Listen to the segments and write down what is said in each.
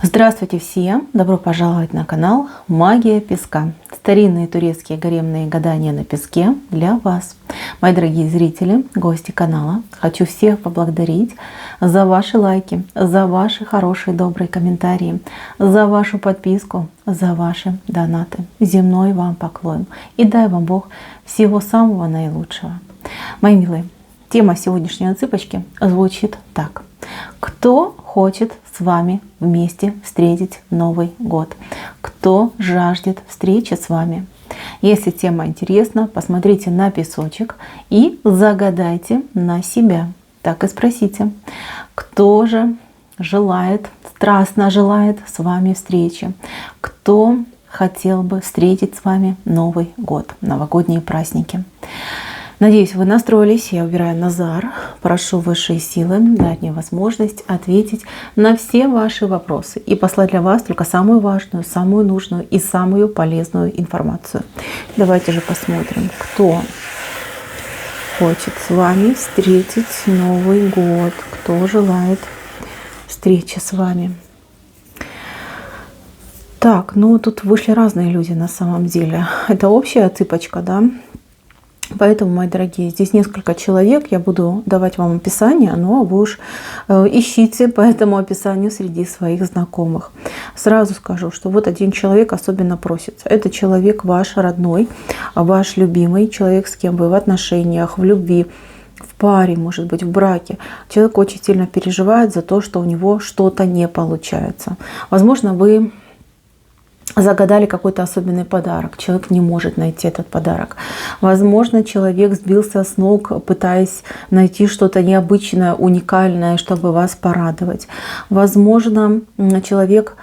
Здравствуйте всем! Добро пожаловать на канал Магия Песка. Старинные турецкие гаремные гадания на песке для вас. Мои дорогие зрители, гости канала, хочу всех поблагодарить за ваши лайки, за ваши хорошие добрые комментарии, за вашу подписку, за ваши донаты. Земной вам поклон. И дай вам Бог всего самого наилучшего. Мои милые, тема сегодняшней цыпочки звучит так. Кто хочет с вами вместе встретить Новый год? Кто жаждет встречи с вами? Если тема интересна, посмотрите на песочек и загадайте на себя. Так и спросите, кто же желает, страстно желает с вами встречи? Кто хотел бы встретить с вами Новый год, новогодние праздники? Надеюсь, вы настроились. Я убираю Назар. Прошу высшие силы дать мне возможность ответить на все ваши вопросы и послать для вас только самую важную, самую нужную и самую полезную информацию. Давайте же посмотрим, кто хочет с вами встретить Новый год, кто желает встречи с вами. Так, ну тут вышли разные люди на самом деле. Это общая цыпочка, да? Поэтому, мои дорогие, здесь несколько человек, я буду давать вам описание, но вы уж ищите по этому описанию среди своих знакомых. Сразу скажу, что вот один человек особенно просится. Это человек ваш родной, ваш любимый, человек, с кем вы в отношениях, в любви, в паре, может быть, в браке. Человек очень сильно переживает за то, что у него что-то не получается. Возможно, вы загадали какой-то особенный подарок. Человек не может найти этот подарок. Возможно, человек сбился с ног, пытаясь найти что-то необычное, уникальное, чтобы вас порадовать. Возможно, человек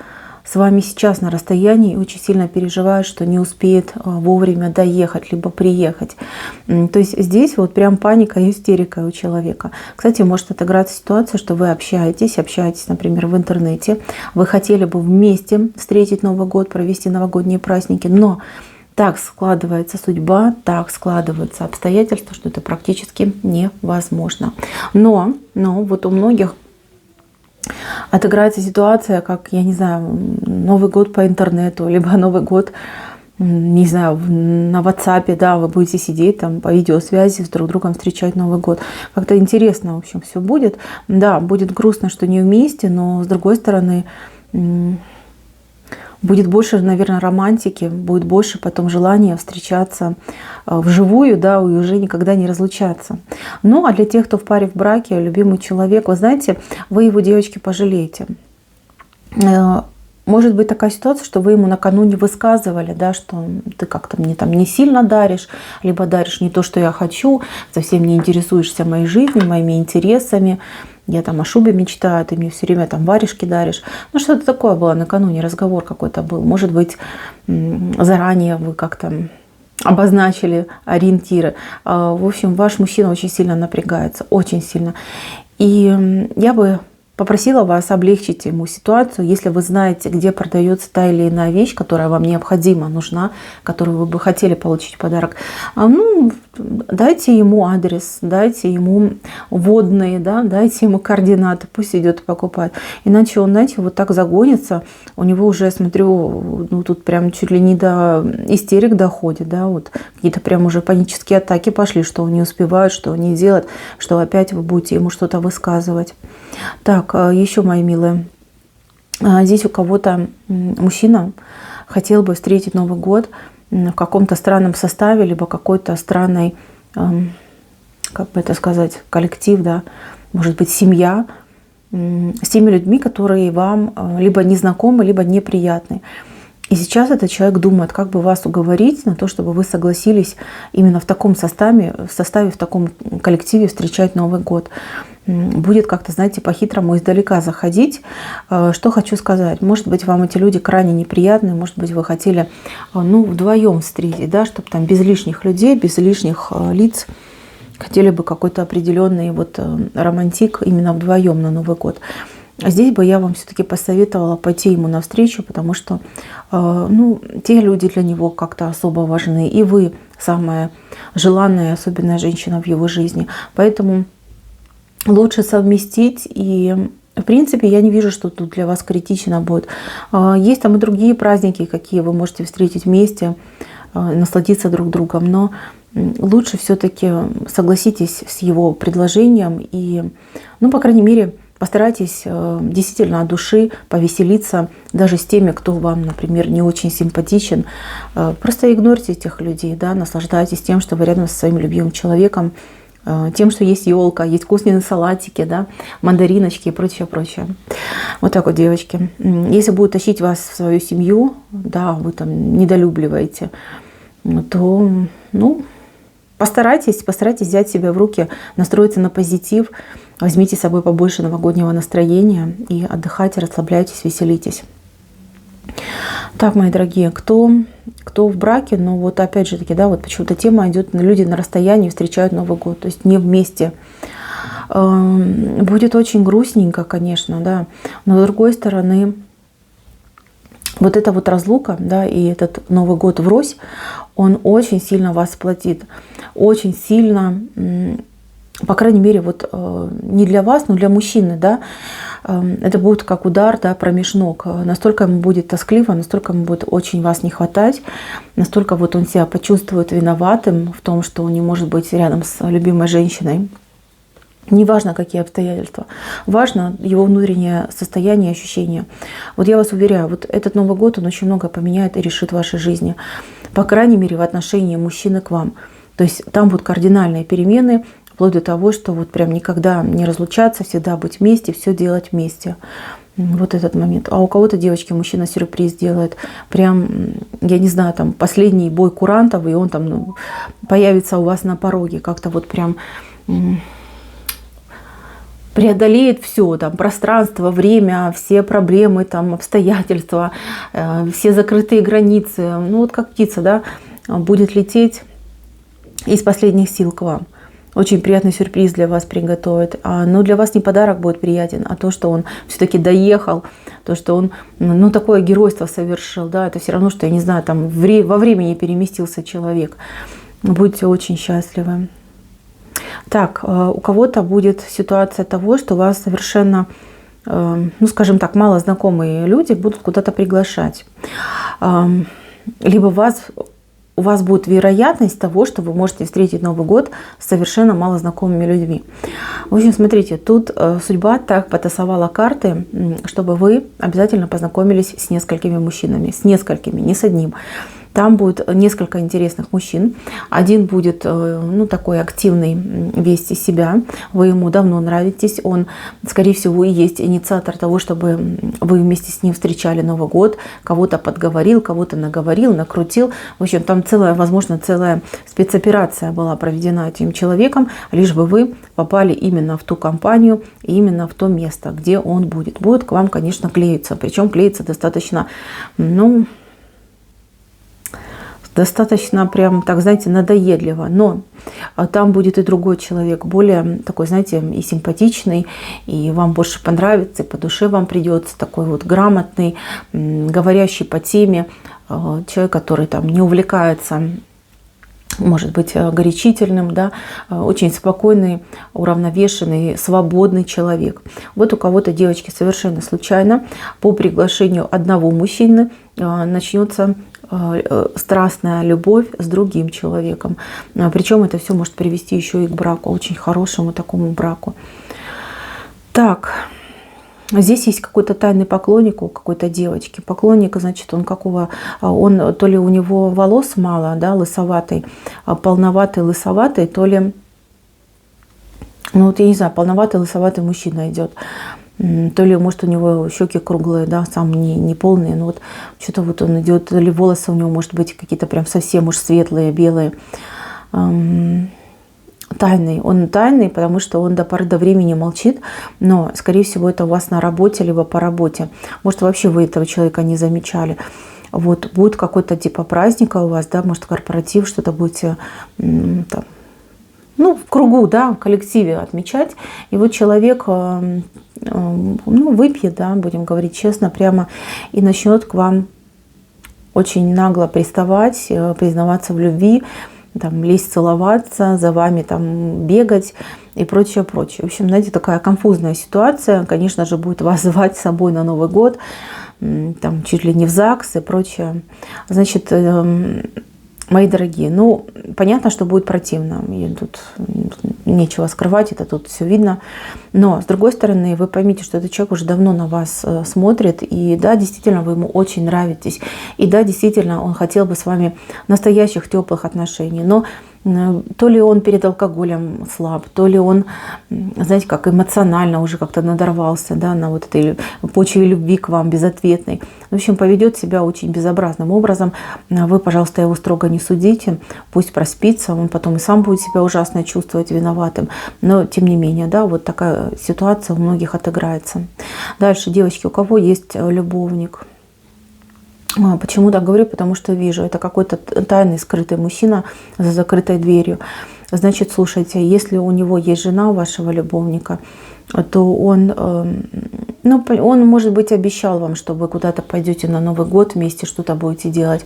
с вами сейчас на расстоянии и очень сильно переживает, что не успеет вовремя доехать, либо приехать. То есть здесь вот прям паника и истерика у человека. Кстати, может отыграться ситуация, что вы общаетесь, например, в интернете. Вы хотели бы вместе встретить Новый год, провести новогодние праздники, но так складывается судьба, так складываются обстоятельства, что это практически невозможно. Но вот у многих отыграется ситуация, как, я не знаю, Новый год по интернету, либо Новый год, не знаю, на WhatsApp, да, вы будете сидеть там по видеосвязи с друг другом, встречать Новый год. Как-то интересно, в общем, все будет. Да, будет грустно, что не вместе, но с другой стороны, будет больше, наверное, романтики, будет больше потом желания встречаться вживую, да, и уже никогда не разлучаться. Ну, а для тех, кто в паре, в браке, любимый человек, вы знаете, вы его, девочки, пожалеете. Может быть такая ситуация, что вы ему накануне высказывали, да, что ты как-то мне там не сильно даришь, либо даришь не то, что я хочу, совсем не интересуешься моей жизнью, моими интересами. Я там о шубе мечтаю, ты мне все время там варежки даришь. Ну, что-то такое было накануне, разговор какой-то был. Может быть, заранее вы как-то обозначили ориентиры. В общем, ваш мужчина очень сильно напрягается, очень сильно. И я бы попросила вас облегчить ему ситуацию, если вы знаете, где продается та или иная вещь, которая вам необходима, нужна, которую вы бы хотели получить в подарок. Ну, дайте ему адрес, дайте ему вводные, да, дайте ему координаты, пусть идет и покупает. Иначе он, знаете, вот так загонится, у него уже, я смотрю, ну тут прям чуть ли не до истерик доходит, да, вот какие-то прям уже панические атаки пошли, что он не успевает, что он не делает, что опять вы будете ему что-то высказывать. Так, еще, мои милые, здесь у кого-то мужчина хотел бы встретить Новый год в каком-то странном составе, либо какой-то странной, как бы это сказать, коллектив, да, может быть, семья, с теми людьми, которые вам либо незнакомы, либо неприятны. И сейчас этот человек думает, как бы вас уговорить на то, чтобы вы согласились именно в таком составе, в таком коллективе встречать Новый год. Будет как-то, знаете, по-хитрому издалека заходить. Что хочу сказать. Может быть, вам эти люди крайне неприятны, может быть, вы хотели, ну, вдвоем встретить, да, чтобы там без лишних людей, без лишних лиц. Хотели бы какой-то определенный вот романтик именно вдвоем на Новый год. Здесь бы я вам все-таки посоветовала пойти ему навстречу, потому что ну, те люди для него как-то особо важны. И вы самая желанная, особенная женщина в его жизни. Поэтому лучше совместить и В принципе, я не вижу, что тут для вас критично будет. Есть там и другие праздники, какие вы можете встретить вместе, насладиться друг другом, но лучше все-таки согласитесь с его предложением и, ну, по крайней мере, постарайтесь действительно от души повеселиться даже с теми, кто вам, например, не очень симпатичен. Просто игнорьте этих людей, да, наслаждайтесь тем, что вы рядом со своим любимым человеком, тем, что есть елка, есть вкусные салатики, да, мандариночки и прочее, прочее. Вот так вот, девочки. Если будут тащить вас в свою семью, да, вы там недолюбливаете, то, ну, постарайтесь взять себя в руки, настроиться на позитив, возьмите с собой побольше новогоднего настроения и отдыхайте, расслабляйтесь, веселитесь. Так, мои дорогие, кто в браке, но вот опять же таки, да, вот почему-то тема идет, люди на расстоянии встречают Новый год, то есть не вместе. Будет очень грустненько, конечно, да, но с другой стороны, вот эта вот разлука, да, и этот Новый год врозь, он очень сильно вас сплотит, очень сильно, по крайней мере, вот не для вас, но для мужчины, да, это будет как удар, да, промеж ног. Настолько ему будет тоскливо, настолько ему будет очень вас не хватать, настолько вот он себя почувствует виноватым в том, что он не может быть рядом с любимой женщиной. Неважно, какие обстоятельства. Важно его внутреннее состояние, ощущение. Вот я вас уверяю, вот этот Новый год, он очень много поменяет и решит в вашей жизни. По крайней мере, в отношении мужчины к вам. То есть там будут кардинальные перемены, вплоть до того, что вот прям никогда не разлучаться, всегда быть вместе, все делать вместе. Вот этот момент. А у кого-то, девочки, мужчина сюрприз делает. Прям, я не знаю, там последний бой курантов, и он там, ну, появится у вас на пороге. Как-то вот прям преодолеет все, там, пространство, время, все проблемы, там, обстоятельства, все закрытые границы. Ну вот как птица, да, будет лететь из последних сил к вам. Очень приятный сюрприз для вас приготовит. Но для вас не подарок будет приятен, а то, что он все-таки доехал, то, что он, ну, такое геройство совершил. Да, это все равно, что, я не знаю, там во времени переместился человек. Будьте очень счастливы. Так, у кого-то будет ситуация того, что вас совершенно, ну, скажем так, мало знакомые люди будут куда-то приглашать. Либо у вас будет вероятность того, что вы можете встретить Новый год с совершенно малознакомыми людьми. В общем, смотрите, тут судьба так потасовала карты, чтобы вы обязательно познакомились с несколькими мужчинами. С несколькими, не с одним. Там будет несколько интересных мужчин. Один будет, ну, такой активный, весь из себя. Вы ему давно нравитесь. Он, скорее всего, и есть инициатор того, чтобы вы вместе с ним встречали Новый год. Кого-то подговорил, кого-то наговорил, накрутил. В общем, там возможно, целая спецоперация была проведена этим человеком, лишь бы вы попали именно в ту компанию, и именно в то место, где он будет. Будет к вам, конечно, клеиться. Причем клеиться достаточно, ну, достаточно прям, так, знаете, надоедливо. Но там будет и другой человек, более такой, знаете, и симпатичный, и вам больше понравится, и по душе вам придется, такой вот грамотный, говорящий по теме, человек, который там не увлекается, может быть, горячительным, да, очень спокойный, уравновешенный, свободный человек. Вот у кого-то, девочки, совершенно случайно по приглашению одного мужчины начнется страстная любовь с другим человеком. Причем это все может привести еще и к браку, очень хорошему такому браку. Так, здесь есть какой-то тайный поклонник у какой-то девочки. Поклонник, значит, он какого? Он то ли у него волос мало, да, лысоватый, полноватый, лысоватый, то ли, ну вот я не знаю, полноватый, лысоватый мужчина идет. То ли, может, у него щеки круглые, да, сам не полные, но вот что-то вот он идет, то ли волосы у него, может быть, какие-то прям совсем уж светлые, белые. Тайный. Он тайный, потому что он до поры до времени молчит, но, скорее всего, это у вас на работе, либо по работе. Может, вообще вы этого человека не замечали. Вот будет какой-то типа праздника у вас, да, может, корпоратив, что-то будете там, ну, в кругу, да, в коллективе отмечать. И вот человек, ну, выпьет, да, будем говорить честно, прямо, и начнет к вам очень нагло приставать, признаваться в любви. там лезть целоваться, за вами там бегать и прочее, прочее. В общем, знаете, такая конфузная ситуация. Конечно же, будет вас звать с собой на Новый год, там чуть ли не в ЗАГС и прочее. Значит, мои дорогие, ну, понятно, что будет противно. И тут нечего скрывать, это тут все видно. Но, с другой стороны, вы поймите, что этот человек уже давно на вас смотрит. И да, действительно, вы ему очень нравитесь. И да, действительно, он хотел бы с вами настоящих теплых отношений. Но то ли он перед алкоголем слаб, то ли он, знаете, как эмоционально уже как-то надорвался, да, на вот этой почве любви к вам безответной. В общем, поведет себя очень безобразным образом. Вы, пожалуйста, его строго не судите, пусть проспится, он потом и сам будет себя ужасно чувствовать виноватым. Но, тем не менее, да, вот такая ситуация у многих отыграется. Дальше, девочки, у кого есть любовник? Почему так говорю? Потому что вижу, это какой-то тайный, скрытый мужчина за закрытой дверью. Значит, слушайте, если у него есть жена, у вашего любовника, то он, ну, он, может быть, обещал вам, что вы куда-то пойдете на Новый год вместе, что-то будете делать.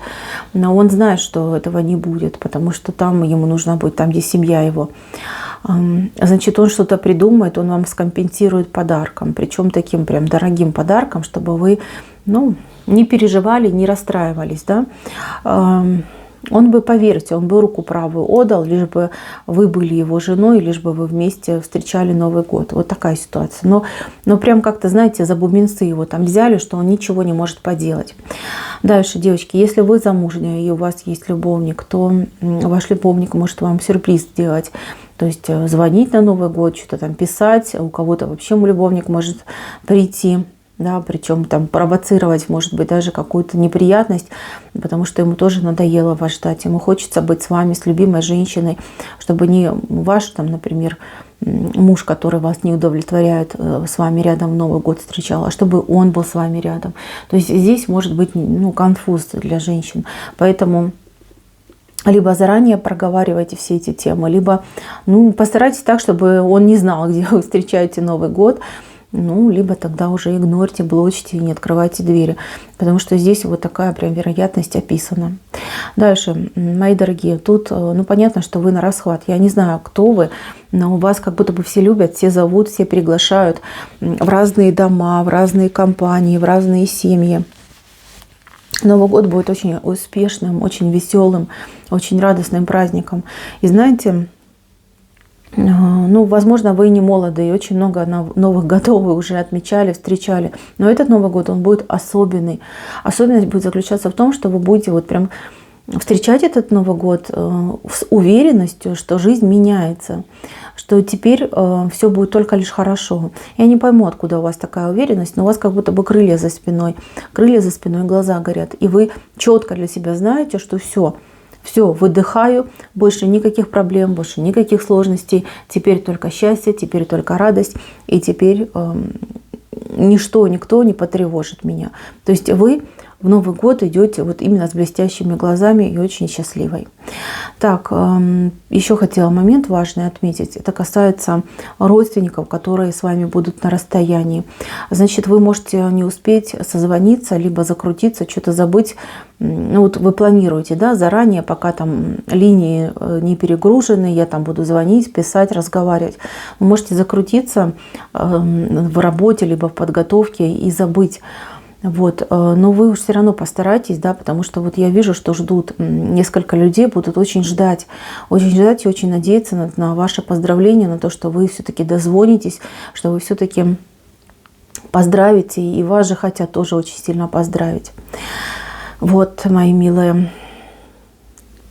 Но он знает, что этого не будет, потому что там ему нужно будет, там, где семья его. Значит, он что-то придумает, он вам скомпенсирует подарком, причем таким прям дорогим подарком, чтобы вы, ну, не переживали, не расстраивались, да. Он бы, поверьте, он бы руку правую отдал, лишь бы вы были его женой, лишь бы вы вместе встречали Новый год. Вот такая ситуация. Но прям как-то, знаете, за бубенцы его там взяли, что он ничего не может поделать. Дальше, девочки, если вы замужняя и у вас есть любовник, то ваш любовник может вам сюрприз сделать. То есть звонить на Новый год, что-то там писать. У кого-то вообще любовник может прийти. Да, причем там провоцировать, может быть, даже какую-то неприятность, потому что ему тоже надоело вас ждать. Ему хочется быть с вами, с любимой женщиной, чтобы не ваш, там, например, муж, который вас не удовлетворяет, с вами рядом в Новый год встречал, а чтобы он был с вами рядом. То есть здесь может быть, ну, конфуз для женщин. Поэтому либо заранее проговаривайте все эти темы, либо, ну, постарайтесь так, чтобы он не знал, где вы встречаете Новый год. Ну, либо тогда уже игнорьте, блочьте и не открывайте двери. Потому что здесь вот такая прям вероятность описана. Дальше, мои дорогие, тут, ну, понятно, что вы на расхват. Я не знаю, кто вы, но вас как будто бы все любят, все зовут, все приглашают в разные дома, в разные компании, в разные семьи. Новый год будет очень успешным, очень веселым, очень радостным праздником. И знаете, ну, возможно, вы не молоды, и очень много новых годов вы уже отмечали, встречали. Но этот Новый год, он будет особенный. Особенность будет заключаться в том, что вы будете вот прям встречать этот Новый год с уверенностью, что жизнь меняется, что теперь все будет только лишь хорошо. Я не пойму, откуда у вас такая уверенность, но у вас как будто бы крылья за спиной, глаза горят. И вы четко для себя знаете, что все, выдыхаю, больше никаких проблем, больше никаких сложностей, теперь только счастье, теперь только радость, и теперь ничто, никто не потревожит меня. То есть вы в Новый год идете вот именно с блестящими глазами и очень счастливой. Так, еще хотела момент важный отметить. Это касается родственников, которые с вами будут на расстоянии. Значит, вы можете не успеть созвониться, либо закрутиться, что-то забыть. Ну, вот вы планируете, да, заранее, пока там линии не перегружены, я там буду звонить, писать, разговаривать. Вы можете закрутиться в работе, либо в подготовке и забыть. Вот. Но вы уж все равно постарайтесь, да, потому что вот я вижу, что ждут несколько людей, будут очень ждать и очень надеяться на ваше поздравление, на то, что вы все-таки дозвонитесь, что вы все-таки поздравите, и вас же хотят тоже очень сильно поздравить. Вот, мои милые.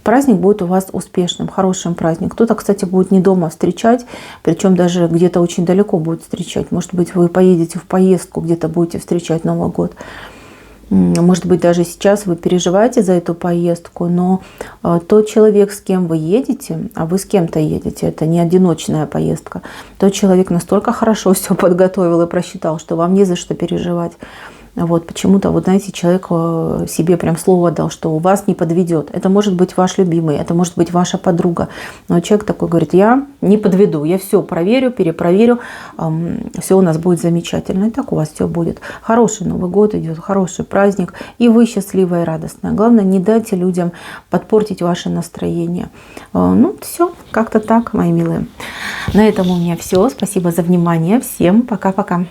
Праздник будет у вас успешным, хорошим праздником. Кто-то, кстати, будет не дома встречать, причем даже где-то очень далеко будет встречать. Может быть, вы поедете в поездку, где-то будете встречать Новый год. Может быть, даже сейчас вы переживаете за эту поездку, но тот человек, с кем вы едете, а вы с кем-то едете, это не одиночная поездка, тот человек настолько хорошо все подготовил и просчитал, что вам не за что переживать. Вот почему-то, вот знаете, человек себе прям слово дал, что вас не подведет. Это может быть ваш любимый, это может быть ваша подруга. Но человек такой говорит: я не подведу, я все проверю, перепроверю, все у нас будет замечательно. И так у вас все будет. Хороший Новый год идет, хороший праздник, и вы счастливая и радостная. Главное, не дайте людям подпортить ваше настроение. Ну, все, как-то так, мои милые. На этом у меня все. Спасибо за внимание. Всем пока-пока.